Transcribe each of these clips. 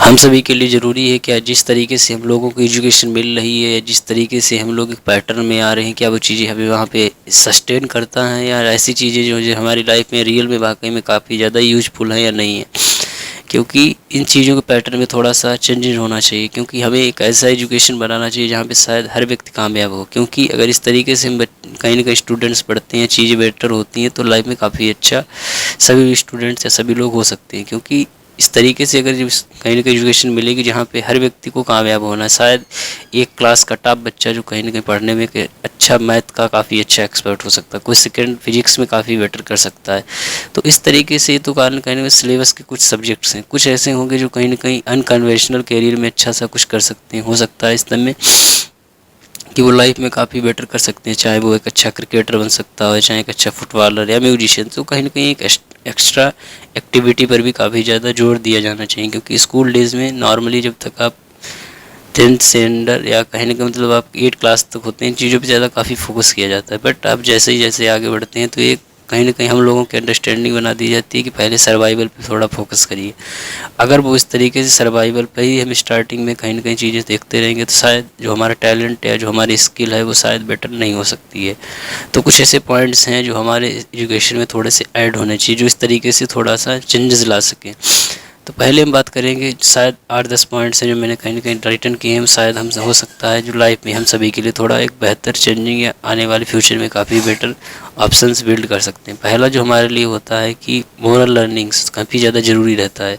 हम सभी के लिए ज़रूरी है क्या जिस तरीके से हम लोगों को एजुकेशन मिल रही है या जिस तरीके से हम लोग एक पैटर्न में आ रहे हैं, क्या वो चीज़ें हमें वहाँ पे सस्टेन करता है, या ऐसी चीज़ें जो हमारी लाइफ में रियल में वाकई में काफ़ी ज़्यादा यूजफुल है या नहीं है। क्योंकि इन चीज़ों के पैटर्न में थोड़ा सा चेंजेस होना चाहिए, क्योंकि हमें एक ऐसा एजुकेशन बनाना चाहिए जहाँ पे शायद हर व्यक्ति कामयाब हो। क्योंकि अगर इस तरीके से हम कहीं ना कहीं स्टूडेंट्स पढ़ते हैं, चीज़ें बेटर होती हैं, तो लाइफ में काफ़ी अच्छा सभी स्टूडेंट्स या सभी लोग हो सकते हैं। क्योंकि इस तरीके से अगर कहीं ना कहीं एजुकेशन मिलेगी जहाँ पे हर व्यक्ति को कामयाब होना है, शायद एक क्लास का टॉप बच्चा जो कहीं ना कहीं पढ़ने में अच्छा मैथ का काफ़ी अच्छा एक्सपर्ट हो सकता है, कोई सेकंड फिजिक्स में काफ़ी बेटर कर सकता है। तो इस तरीके से तो कारण कहीं ना कहीं सिलेबस के कुछ सब्जेक्ट्स हैं, कुछ ऐसे होंगे जो कहीं ना कहीं अनकन्वेंशनल कैरियर में अच्छा सा कुछ कर सकते हैं, हो सकता है इस तरह में कि वो लाइफ में काफ़ी बेटर कर सकते हैं। चाहे वो एक अच्छा क्रिकेटर बन सकता है, चाहे एक अच्छा फुटबॉलर या म्यूजिशियन। तो कहीं ना कहीं एक एक्स्ट्रा एक्टिविटी पर भी काफ़ी ज़्यादा जोर दिया जाना चाहिए। क्योंकि स्कूल डेज़ में नॉर्मली जब तक आप 10th स्टैंडर्ड या कहीं ना कहीं मतलब आप 8 क्लास तक होते हैं, इन चीज़ों पे ज़्यादा काफ़ी फोकस किया जाता है। बट आप जैसे ही जैसे आगे बढ़ते हैं तो एक कहीं ना कहीं हम लोगों की अंडरस्टैंडिंग बना दी जाती है कि पहले सर्वाइवल पे थोड़ा फोकस करिए। अगर वो इस तरीके से सर्वाइवल पे ही हम स्टार्टिंग में कहीं ना कहीं चीज़ें देखते रहेंगे तो शायद जो हमारा टैलेंट है, जो हमारी स्किल है, वो शायद बेटर नहीं हो सकती है। तो कुछ ऐसे पॉइंट्स हैं जो हमारे एजुकेशन में थोड़े से ऐड होने चाहिए, जो इस तरीके से थोड़ा सा चेंजेस ला सकें। तो पहले हम बात करेंगे, शायद 8-10 पॉइंट्स हैं जो मैंने कहीं ना कहीं रिटर्न किए हैं, शायद हम हो सकता है जो लाइफ में हम सभी के लिए थोड़ा एक बेहतर चेंजिंग या आने वाले फ्यूचर में काफ़ी बेटर ऑप्शंस बिल्ड कर सकते हैं। पहला जो हमारे लिए होता है कि मोरल लर्निंग्स काफ़ी ज़्यादा ज़रूरी रहता है।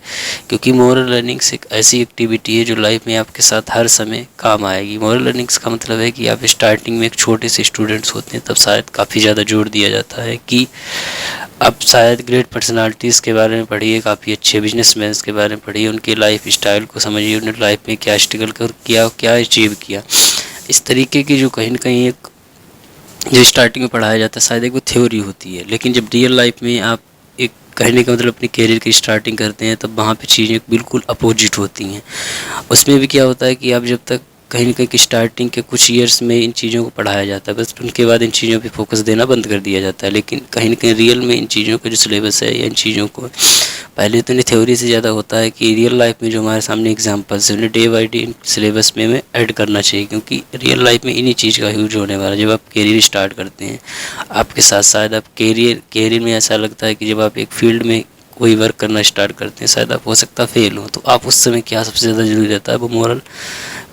क्योंकि मोरल लर्निंग्स एक ऐसी एक्टिविटी है जो लाइफ में आपके साथ हर समय काम आएगी। मोरल लर्निंग्स का मतलब है कि आप स्टार्टिंग में एक छोटे से स्टूडेंट्स होते हैं, तब शायद काफ़ी ज़्यादा जोर दिया जाता है कि आप शायद ग्रेट पर्सनालिटीज़ के बारे में पढ़िए, काफ़ी अच्छे बिजनेसमैन के बारे में पढ़िए, उनके लाइफ स्टाइल को समझिए, उन्होंने लाइफ में क्या स्ट्रगल कर किया, क्या अचीव किया। इस तरीके की जो कहीं ना कहीं एक जो स्टार्टिंग में पढ़ाया जाता है, शायद एक वो थ्योरी होती है। लेकिन जब रियल लाइफ में आप एक कहने का मतलब अपने कैरियर की स्टार्टिंग करते हैं, तब वहाँ पे चीज़ें बिल्कुल अपोजिट होती हैं। उसमें भी क्या होता है कि आप जब तक कहीं ना कहीं स्टार्टिंग के कुछ ईयर्स में इन चीज़ों को पढ़ाया जाता है, बस उनके बाद इन चीज़ों पे फोकस देना बंद कर दिया जाता है। लेकिन कहीं ना कहीं रियल में इन चीज़ों का जो सिलेबस है या इन चीज़ों को पहले तो इन्हें थ्योरी से ज़्यादा होता है कि रियल लाइफ में जो हमारे सामने एग्जांपल्स है, उन्हें डे बाई डे सिलेबस में हमें ऐड करना चाहिए। क्योंकि रियल लाइफ में इन्हीं चीज़ का यूज होने वाला है। जब आप कैरियर स्टार्ट करते हैं, आपके साथ शायद आप कैरियर में ऐसा लगता है कि जब आप एक फील्ड में कोई वर्क करना स्टार्ट करते हैं, शायद आप हो सकता है फेल हो, तो आप उस समय क्या सबसे ज़्यादा ज़रूरी रहता है, वो मोरल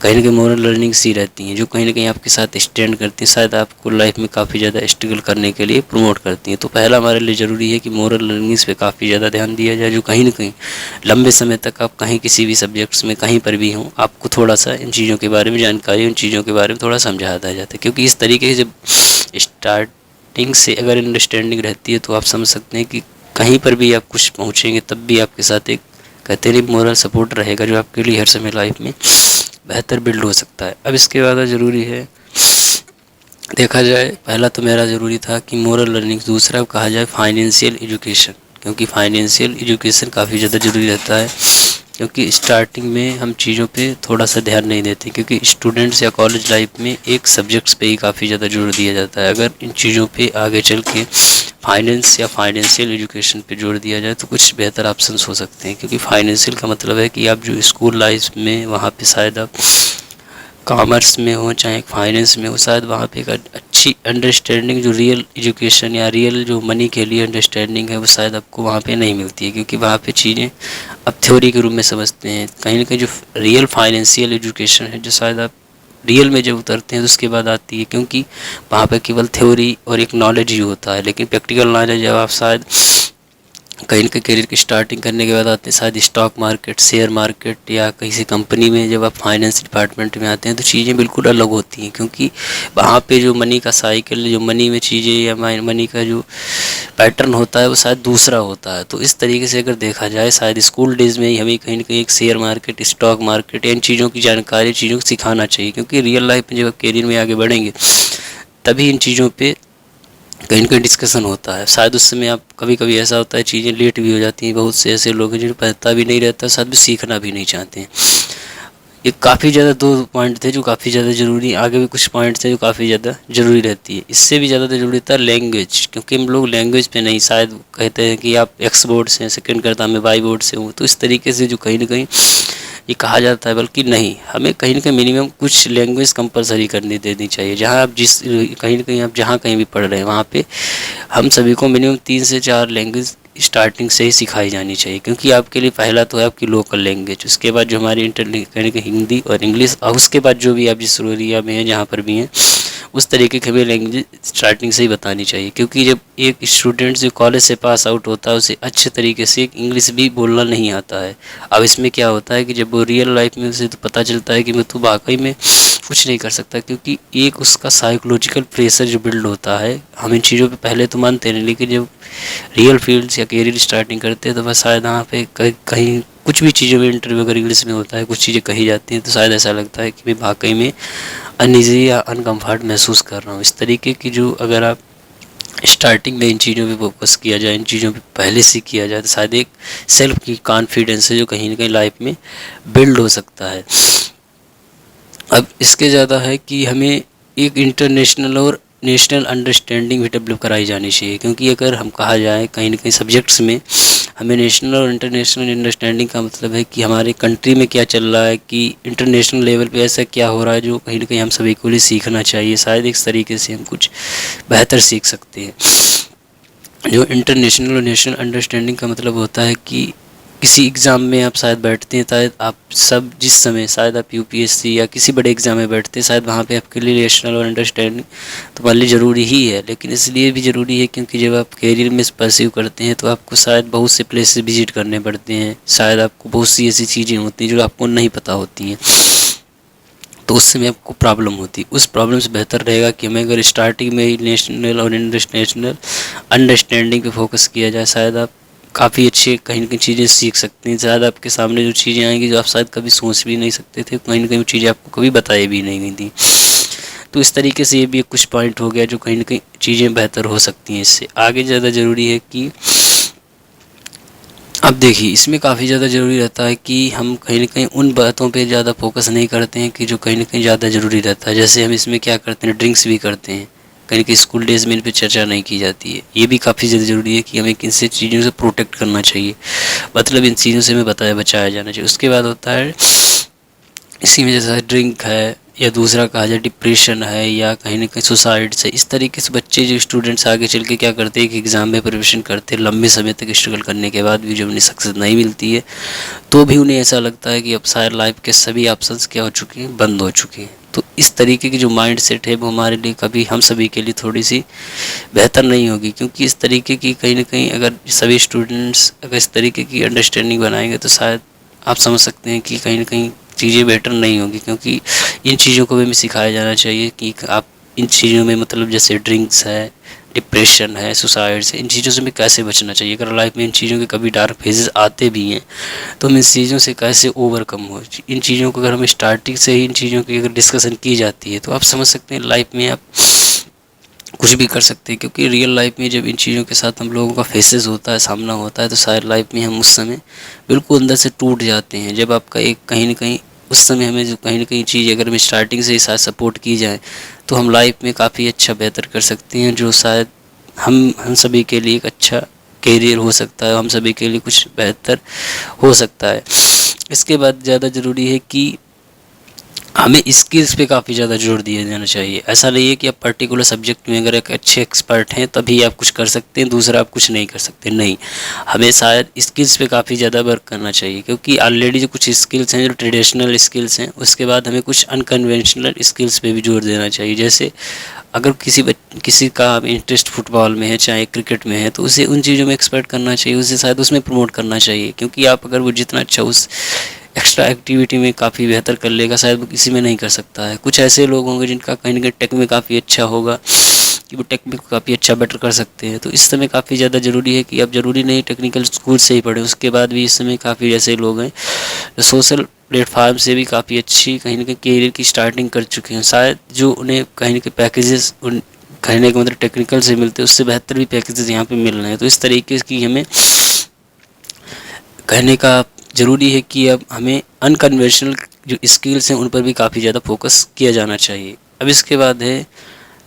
कहीं ना कहीं मोरल लर्निंग्स ही रहती हैं, जो कहीं ना कहीं आपके साथ स्टैंड करती हैं, शायद आपको लाइफ में काफ़ी ज़्यादा स्ट्रगल करने के लिए प्रमोट करती हैं। तो पहला हमारे लिए ज़रूरी है कि मोरल लर्निंग्स पे काफ़ी ज़्यादा ध्यान दिया जाए, जो कहीं ना कहीं लंबे समय तक आप कहीं किसी भी सब्जेक्ट्स में कहीं पर भी हों, आपको थोड़ा सा इन चीज़ों के बारे में जानकारी, उन चीज़ों के बारे में थोड़ा समझाया जाता है। क्योंकि इस तरीके से जब स्टार्टिंग से अगर अंडरस्टैंडिंग रहती है, तो आप समझ सकते हैं कि कहीं पर भी आप कुछ पहुँचेंगे, तब भी आपके साथ एक कहते हैं मोरल सपोर्ट रहेगा, जो आपके लिए हर समय लाइफ में बेहतर बिल्ड हो सकता है। अब इसके बाद ज़रूरी है देखा जाए, पहला तो मेरा ज़रूरी था कि मोरल लर्निंग, दूसरा कहा जाए फाइनेंशियल एजुकेशन। क्योंकि फाइनेंशियल एजुकेशन काफ़ी ज़्यादा ज़रूरी रहता है। क्योंकि स्टार्टिंग में हम चीज़ों पे थोड़ा सा ध्यान नहीं देते, क्योंकि स्टूडेंट्स या कॉलेज लाइफ में एक सब्जेक्ट्स पे ही काफ़ी ज़्यादा जोर दिया जाता है। अगर इन चीज़ों पे आगे चल के फाइनेंस या फाइनेंशियल एजुकेशन पे जोर दिया जाए, तो कुछ बेहतर ऑप्शंस हो सकते हैं। क्योंकि फाइनेंशियल का मतलब है कि आप जो स्कूल लाइफ में वहाँ पे शायद आप कॉमर्स में हो, चाहे फाइनेंस में हो, शायद वहाँ पे एक अच्छी अंडरस्टैंडिंग जो रियल एजुकेशन या रियल जो मनी के लिए अंडरस्टैंडिंग है, वो शायद आपको वहाँ पे नहीं मिलती है। क्योंकि वहाँ पे चीज़ें आप थ्योरी के रूप में समझते हैं। कहीं ना कहीं जो रियल फाइनेंशियल एजुकेशन है, जो शायद आप रियल में जब उतरते हैं तो उसके बाद आती है। क्योंकि वहाँ पे केवल थ्योरी और एक नॉलेज ही होता है, लेकिन प्रैक्टिकल नॉलेज जब आप शायद कहीं ना कहीं करियर की स्टार्टिंग करने के बाद आते हैं, शायद स्टॉक मार्केट, शेयर मार्केट या किसी कंपनी में जब आप फाइनेंस डिपार्टमेंट में आते हैं, तो चीज़ें बिल्कुल अलग होती हैं। क्योंकि वहाँ पे जो मनी का साइकिल, जो मनी में चीज़ें या मनी का जो पैटर्न होता है, वो शायद दूसरा होता है। तो इस तरीके से अगर देखा जाए, शायद स्कूल डेज़ में ही हमें कहीं ना कहीं एक शेयर मार्केट, स्टॉक मार्केट, इन चीज़ों की जानकारी, चीज़ों को सिखाना चाहिए। क्योंकि रियल लाइफ में जब आप कैरियर में आगे बढ़ेंगे, तभी इन चीज़ों पर कहीं ना कहीं डिस्कशन होता है। शायद उस समय आप कभी कभी ऐसा होता है, चीज़ें लेट भी हो जाती हैं। बहुत से ऐसे लोग हैं जिन्हें पता भी नहीं रहता, शायद भी सीखना भी नहीं चाहते हैं। ये काफ़ी ज़्यादा 2 पॉइंट थे जो काफ़ी ज़्यादा ज़रूरी, आगे भी कुछ पॉइंट्स हैं जो काफ़ी ज़्यादा ज़रूरी रहती है। इससे भी ज़्यादा ज़रूरी था लैंग्वेज। क्योंकि हम लोग लैंग्वेज पे नहीं, शायद कहते हैं कि आप एक्स बोर्ड से हैं, सेकंड करता मैं वाई बोर्ड से हूँ। तो इस तरीके से जो कहीं ना कहीं ये कहा जाता है, बल्कि नहीं, हमें कहीं न कहीं मिनिमम कुछ लैंग्वेज कंपलसरी करनी देनी चाहिए। जहाँ आप कहीं न कहीं आप जहाँ कहीं भी पढ़ रहे हैं वहाँ पे हम सभी को मिनिमम 3 से 4 लैंग्वेज स्टार्टिंग से ही सिखाई जानी चाहिए, क्योंकि आपके लिए पहला तो है आपकी लोकल लैंग्वेज, उसके बाद जो हमारी कहीं न कहीं हिंदी और इंग्लिश, और उसके बाद जो भी आप जिस एरिया में हैं जहाँ पर भी हैं उस तरीके की हमें लैंग्वेज स्टार्टिंग से ही बतानी चाहिए। क्योंकि जब एक स्टूडेंट जो कॉलेज से पास आउट होता है उसे अच्छे तरीके से इंग्लिश भी बोलना नहीं आता है। अब इसमें क्या होता है कि जब वो रियल लाइफ में उसे तो पता चलता है कि मैं तो वाकई में कुछ नहीं कर सकता, क्योंकि एक उसका साइकोलॉजिकल प्रेशर जो बिल्ड होता है, हम इन चीज़ों पे पहले तो मानते नहीं, लेकिन जब रियल फील्ड्स या करियर स्टार्टिंग करते हैं तो बस शायद वहाँ पे कहीं कुछ भी चीज़ों में इंटरव्यू अगर इंग्लिश में होता है, कुछ चीज़ें कही जाती हैं तो शायद ऐसा लगता है कि मैं वाकई में अनईज़ी या अनकम्फर्ट महसूस कर रहा हूँ। इस तरीके की जो अगर आप स्टार्टिंग में इन चीज़ों पे फोकस किया जाए, इन चीज़ों पे पहले से किया जाए, तो शायद एक सेल्फ की कॉन्फिडेंस है जो कहीं ना कहीं लाइफ में बिल्ड हो सकता है। अब इसके ज़्यादा है कि हमें एक इंटरनेशनल और नेशनल अंडरस्टैंडिंग भी डेवलप कराई जानी चाहिए, क्योंकि अगर हम कहा जाए कहीं ना कहीं सब्जेक्ट्स में हमें नेशनल और इंटरनेशनल अंडरस्टैंडिंग का मतलब है कि हमारे कंट्री में क्या चल रहा है, कि इंटरनेशनल लेवल पे ऐसा क्या हो रहा है जो कहीं ना कहीं हम सभी को लिए सीखना चाहिए। शायद इस तरीके से हम कुछ बेहतर सीख सकते हैं। जो इंटरनेशनल और नेशनल अंडरस्टैंडिंग का मतलब होता है कि किसी एग्ज़ाम में आप शायद बैठते हैं, शायद आप सब जिस समय शायद आप यूपीएससी या किसी बड़े एग्ज़ाम में बैठते हैं, शायद वहाँ पे आपके लिए नेशनल और अंडरस्टैंडिंग तो मान ली ज़रूरी ही है। लेकिन इसलिए भी ज़रूरी है क्योंकि जब आप करियर में परस्यू करते हैं तो आपको शायद बहुत से प्लेसेस विजिट करने पड़ते हैं, शायद आपको बहुत सी ऐसी चीज़ें होती हैं जो आपको नहीं पता होती हैं, तो उस समय आपको प्रॉब्लम होती है। उस प्रॉब्लम से बेहतर रहेगा कि हमें अगर स्टार्टिंग में ही नेशनल और इंटरनेशनल अंडरस्टैंडिंग पे फोकस किया जाए, शायद आप काफ़ी अच्छे कहीं ना कहीं चीज़ें सीख सकते हैं। शायद आपके सामने जो चीज़ें आएंगी जो आप शायद कभी सोच भी नहीं सकते थे, कहीं ना कहीं वो चीज़ें आपको कभी बताई भी नहीं गई थी। तो इस तरीके से ये भी एक कुछ पॉइंट हो गया जो कहीं ना कहीं चीज़ें बेहतर हो सकती हैं। इससे आगे ज़्यादा ज़रूरी है कि अब देखिए इसमें काफ़ी ज़्यादा ज़रूरी रहता है कि हम कहीं न कहीं उन बातों पे ज़्यादा फोकस नहीं करते हैं कि जो कहीं न कहीं ज़्यादा ज़रूरी रहता है। जैसे हम इसमें क्या करते हैं, ड्रिंक्स भी करते हैं, कहीं न कहीं स्कूल डेज़ में इन पे चर्चा नहीं की जाती है। ये भी काफ़ी ज़्यादा ज़रूरी है कि हमें किन से चीज़ों से प्रोटेक्ट करना चाहिए, मतलब इन चीज़ों से हमें बचाया जाना चाहिए। उसके बाद होता है इसी में जैसा ड्रिंक है या दूसरा कहा जाए डिप्रेशन है या कहीं ना कहीं सुसाइड से, इस तरीके से बच्चे जो स्टूडेंट्स आगे चल के क्या करते हैं कि एग्ज़ाम में प्रिपरेशन करते हैं, लंबे समय तक स्ट्रगल करने के बाद भी जब उन्हें सक्सेस नहीं मिलती है तो भी उन्हें ऐसा लगता है कि अब शायद लाइफ के सभी ऑप्शंस क्या हो चुके हैं, बंद हो चुके हैं। तो इस तरीके की जो माइंड सेट है वो हमारे लिए कभी हम सभी के लिए थोड़ी सी बेहतर नहीं होगी, क्योंकि इस तरीके की कहीं ना कहीं अगर सभी स्टूडेंट्स अगर इस तरीके की अंडरस्टैंडिंग बनाएंगे तो शायद आप समझ सकते हैं कि कहीं ना कहीं चीज़ें बेटर नहीं होगी। क्योंकि इन चीज़ों को भी हमें सिखाया जाना चाहिए कि आप इन चीज़ों में मतलब जैसे ड्रिंक्स है, डिप्रेशन है, सुसाइड से, इन चीज़ों से हमें कैसे बचना चाहिए। अगर लाइफ में इन चीज़ों के कभी डार्क फेजेस आते भी हैं तो हम इन चीज़ों से कैसे ओवरकम हो, इन चीज़ों को अगर हमें स्टार्टिंग से ही इन चीज़ों की अगर डिस्कशन की जाती है तो आप समझ सकते हैं लाइफ में आप कुछ भी कर सकते हैं। क्योंकि रियल लाइफ में जब इन चीज़ों के साथ हम लोगों का फेसेस होता है, सामना होता है, तो शायद लाइफ में हम उस समय बिल्कुल अंदर से टूट जाते हैं। जब आपका एक कहीं ना कहीं उस समय हमें जो कहीं ना कहीं चीज़ अगर हमें स्टार्टिंग से ही साथ सपोर्ट की जाए तो हम लाइफ में काफ़ी अच्छा बेहतर कर सकते हैं, जो शायद हम सभी के लिए एक अच्छा करियर हो सकता है, हम सभी के लिए कुछ बेहतर हो सकता है। इसके बाद ज़्यादा ज़रूरी है कि हमें स्किल्स पे काफ़ी ज़्यादा जोर दिया जाना चाहिए। ऐसा नहीं है कि आप पर्टिकुलर सब्जेक्ट में अगर एक अच्छे एक्सपर्ट हैं तभी आप कुछ कर सकते हैं, दूसरा आप कुछ नहीं कर सकते, नहीं, हमें शायद स्किल्स पे काफ़ी ज़्यादा वर्क करना चाहिए। क्योंकि ऑलरेडी जो कुछ स्किल्स हैं जो ट्रेडिशनल स्किल्स हैं, उसके बाद हमें कुछ अनकन्वेंशनल स्किल्स पे भी जोर देना चाहिए। जैसे अगर किसी का इंटरेस्ट फुटबॉल में है चाहे क्रिकेट में है तो उसे उन चीज़ों में एक्सपर्ट करना चाहिए, उसे शायद उसमें प्रमोट करना चाहिए। क्योंकि आप अगर वो जितना अच्छा उस एक्स्ट्रा एक्टिविटी में काफ़ी बेहतर कर लेगा शायद वो किसी में नहीं कर सकता है। कुछ ऐसे लोग होंगे जिनका कहीं ना कहीं टेक में काफ़ी अच्छा होगा कि वो टेक में काफ़ी अच्छा बेटर कर सकते हैं। तो इस समय काफ़ी ज़्यादा ज़रूरी है कि अब ज़रूरी नहीं टेक्निकल स्कूल से ही पढ़ें, उसके बाद भी इस समय काफ़ी ऐसे लोग हैं जो सोशल प्लेटफार्म से भी काफ़ी अच्छी कहीं ना कहीं करियर की स्टार्टिंग कर चुके हैं। शायद जो उन्हें कहीं ना कहीं पैकेजेस उन कहने का मतलब टेक्निकल से मिलते हैं उससे बेहतर भी पैकेजेस यहाँ पे मिल रहे हैं। तो इस तरीके की हमें कहने का ज़रूरी है कि अब हमें अनकन्वेंशनल जो स्किल्स हैं उन पर भी काफ़ी ज़्यादा फोकस किया जाना चाहिए। अब इसके बाद है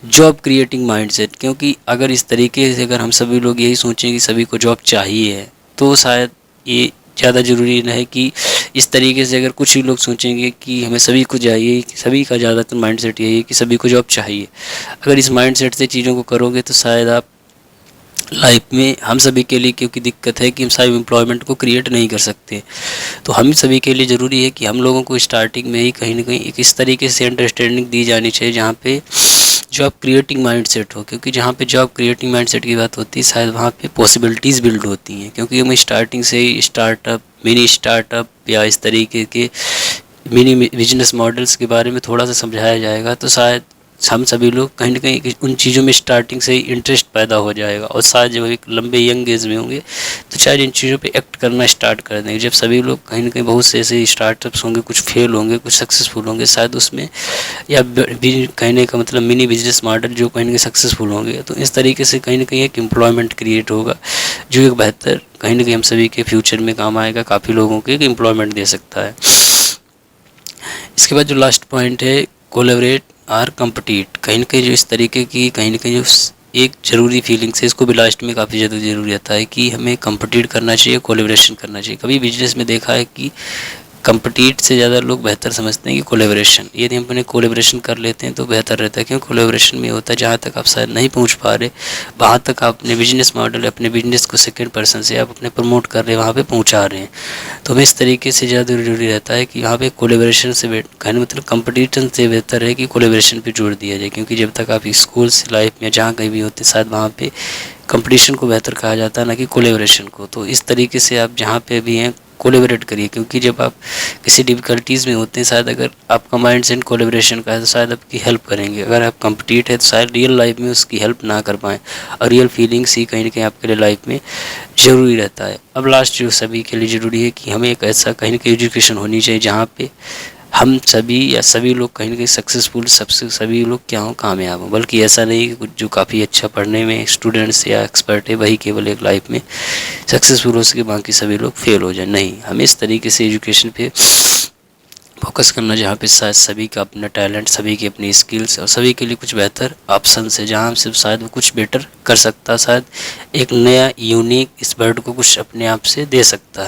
जॉब क्रिएटिंग माइंडसेट। क्योंकि अगर इस तरीके से अगर हम सभी लोग यही सोचें कि सभी को जॉब चाहिए है तो शायद ये ज़्यादा ज़रूरी है कि इस तरीके से अगर कुछ ही लोग सोचेंगे कि हमें सभी को चाहिए, सभी का ज़्यादातर माइंडसेट यही है कि सभी को जॉब चाहिए। अगर इस माइंडसेट से चीज़ों को करोगे तो शायद आप लाइफ में हम सभी के लिए, क्योंकि दिक्कत है कि हम सारे एम्प्लॉयमेंट को क्रिएट नहीं कर सकते, तो हम सभी के लिए ज़रूरी है कि हम लोगों को स्टार्टिंग में ही कहीं ना कहीं एक इस तरीके से अंडरस्टैंडिंग दी जानी चाहिए जहाँ पे जॉब क्रिएटिंग माइंडसेट हो। क्योंकि जहाँ पे जॉब क्रिएटिंग माइंडसेट की बात होती है शायद वहाँ पे पॉसिबिलिटीज़ बिल्ड होती हैं, क्योंकि हमें स्टार्टिंग से ही स्टार्टअप, मिनी स्टार्टअप या इस तरीके के मिनी बिजनेस मॉडल्स के बारे में थोड़ा सा समझाया जाएगा तो शायद हम सभी लोग कहीं ना कहीं उन चीज़ों में स्टार्टिंग से ही इंटरेस्ट पैदा हो जाएगा, और शायद जब एक लंबे यंग एज में होंगे तो शायद इन चीज़ों पे एक्ट करना स्टार्ट कर देंगे। जब सभी लोग कहीं ना कहीं बहुत से ऐसे स्टार्टअप्स होंगे, कुछ फेल होंगे, कुछ सक्सेसफुल होंगे शायद उसमें, या कहने का मतलब मिनी बिजनेस मॉडल जो कहीं ना कहीं सक्सेसफुल होंगे, तो इस तरीके से कहीं ना कहीं एक एम्प्लॉयमेंट क्रिएट होगा जो एक बेहतर कहीं ना कहीं हम सभी के फ्यूचर में काम आएगा, काफ़ी लोगों को एक एम्प्लॉयमेंट दे सकता है। इसके बाद जो लास्ट पॉइंट है, कोलैबोरेट आर कम्पटीट, कहीं ना कहीं जो इस तरीके की कहीं ना कहीं जो एक ज़रूरी फीलिंग्स है, इसको भी लास्ट में काफ़ी ज़्यादा ज़रूरी रहता है कि हमें कम्पटीट करना चाहिए, कोलैबोरेशन करना चाहिए। कभी बिजनेस में देखा है कि कम्पटीट से ज़्यादा लोग बेहतर समझते हैं कि कोलैबोरेशन। यदि हम अपने कोलैबोरेशन कर लेते हैं तो बेहतर रहता है, क्योंकि कोलैबोरेशन में होता है जहाँ तक आप शायद नहीं पहुँच पा रहे वहाँ तक आप अपने बिजनेस मॉडल, अपने बिजनेस को सेकंड पर्सन से आप अपने प्रमोट कर रहे हैं, वहाँ पे पहुँचा रहे हैं। तो हमें इस तरीके से ज़्यादा ज़रूरी रहता है कि यहाँ पे कोलैबोरेशन से कहने मतलब कंपटीशन से बेहतर है कि कोलैबोरेशन पे जोर दिया जाए, क्योंकि जब तक आप स्कूल से लाइफ में जहाँ कहीं भी होते शायद वहाँ पे कंपटीशन को बेहतर कहा जाता है ना कि कोलैबोरेशन को। तो इस तरीके से आप जहाँ पे भी हैं कोलैबोरेट करिए, क्योंकि जब आप किसी डिफ़िकल्टीज़ में होते हैं शायद अगर आपका माइंड सेट कोलैबोरेशन का है तो शायद आपकी हेल्प करेंगे। अगर आप कम्पटीट है तो शायद रियल लाइफ में उसकी हेल्प ना कर पाएँ, और रियल फीलिंग्स ही कहीं ना कहीं आपके लिए लाइफ में ज़रूरी रहता है। अब लास्ट जो सभी के लिए ज़रूरी है कि हमें एक ऐसा कहीं ना कहीं एजुकेशन होनी चाहिए जहाँ पे हम सभी या सभी लोग कहीं ना कहीं सक्सेसफुल, सबसे सभी लोग क्या हों, कामयाब हों। बल्कि ऐसा नहीं कि कुछ जो काफ़ी अच्छा पढ़ने में स्टूडेंट्स या एक्सपर्ट है वही केवल एक लाइफ में सक्सेसफुल हो सके, बाकी सभी लोग फेल हो जाए। नहीं, हमें इस तरीके से एजुकेशन पे फोकस करना जहाँ पे शायद सभी का अपना टैलेंट, सभी की अपनी स्किल्स और सभी के लिए कुछ बेहतर ऑप्शन है, जहाँ सिर्फ शायद वो कुछ बेटर कर सकता, शायद एक नया यूनिक इस वर्ल्ड को कुछ अपने आप से दे सकता है।